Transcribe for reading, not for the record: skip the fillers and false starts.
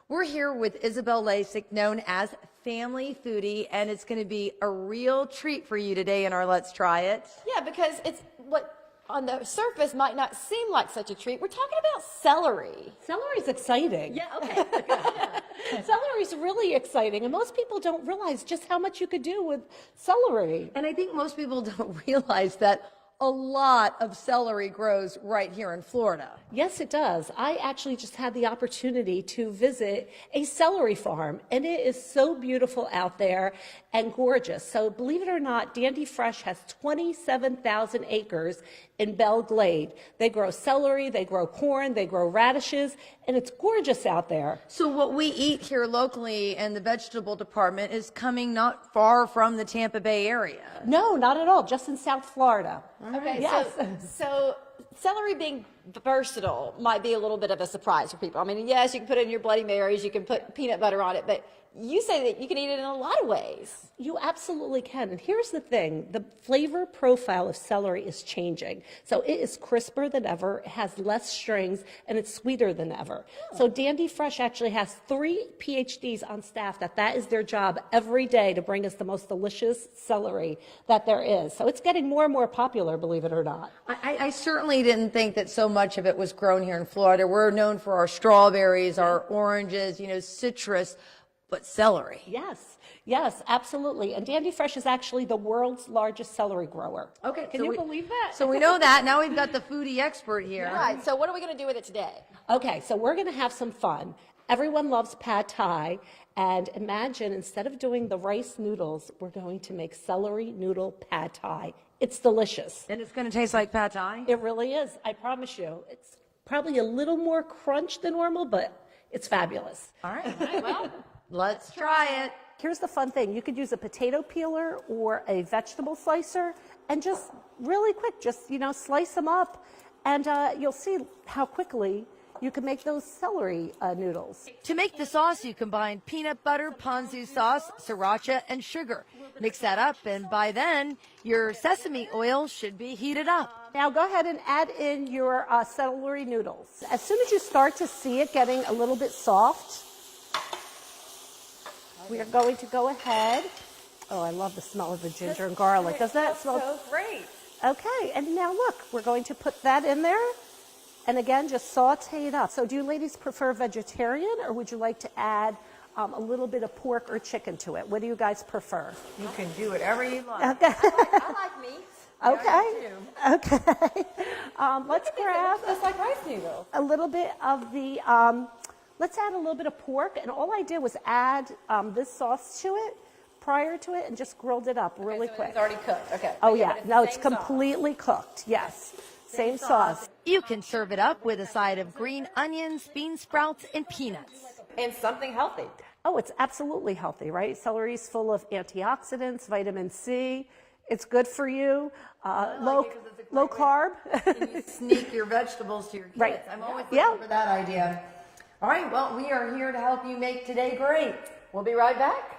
We're here with Isabel Lasik, known as Family Foodie, and it's going to be a real treat for you today in our Let's Try It. Yeah, because it's what on the surface might not seem like such a treat. We're talking about celery. Celery's exciting. Yeah, okay. Celery's really exciting, and most people don't realize just how much you could do with celery. And I think most people don't realize that a lot of celery grows right here in Florida. Yes, it does. I actually just had the opportunity to visit a celery farm, and it is so beautiful out there and gorgeous. So believe it or not, Dandy Fresh has 27,000 acres in Belle Glade. They grow celery, they grow corn, they grow radishes, and it's gorgeous out there. So what we eat here locally in the vegetable department is coming not far from the Tampa Bay area. No, not at all, just in South Florida. Okay, Yes. so celery being versatile might be a little bit of a surprise for people. I mean, yes, you can put it in your Bloody Marys, you can put peanut butter on it, but you say that you can eat it in a lot of ways. You absolutely can. And here's the thing, the flavor profile of celery is changing. So it is crisper than ever, it has less strings, and it's sweeter than ever. So Dandy Fresh actually has 3 PhDs on staff that is their job every day to bring us the most delicious celery that there is. So it's getting more and more popular, believe it or not. I certainly didn't think that so much of it was grown here in Florida. We're known for our strawberries, our oranges, citrus, but celery. Yes, absolutely. And Dandy Fresh is actually the world's largest celery grower. Okay, Can you believe that? So we know that. Now we've got the foodie expert here. All right, so what are we going to do with it today? Okay, so we're going to have some fun. Everyone loves pad thai, and imagine instead of doing the rice noodles, we're going to make celery noodle pad thai. It's delicious. And it's going to taste like pad thai? It really is, I promise you. It's probably a little more crunch than normal, but it's fabulous. All right, well, let's try it. Here's the fun thing. You could use a potato peeler or a vegetable slicer and just really quick, just, slice them up, and you'll see how quickly you can make those celery noodles. To make the sauce, you combine peanut butter, ponzu sauce, sriracha, and sugar. Mix that up, and by then, your sesame oil should be heated up. Now go ahead and add in your celery noodles. As soon as you start to see it getting a little bit soft, we are going to go ahead. Oh, I love the smell of the ginger and garlic. Does that smell so great? Okay, and now look, we're going to put that in there. And again, just saute it up. So do you ladies prefer vegetarian, or would you like to add a little bit of pork or chicken to it? What do you guys prefer? You can do whatever you like. Okay. I like meat. Okay. Yeah, Okay. Let's grab just like rice noodles. a little bit of the, let's add a little bit of pork. And all I did was add this sauce to it prior to it and just grilled it up really quick. It's already cooked. Okay. Oh, But yeah. it's No, the it's same sauce. completely cooked. Yes. Same sauce. You can serve it up with a side of green onions, bean sprouts, and peanuts. And something healthy. Oh, it's absolutely healthy, right? Celery is full of antioxidants, vitamin C. It's good for you. Low carb. You sneak your vegetables to your kids. Right. I'm always looking for that idea. All right, well, we are here to help you make today great. We'll be right back.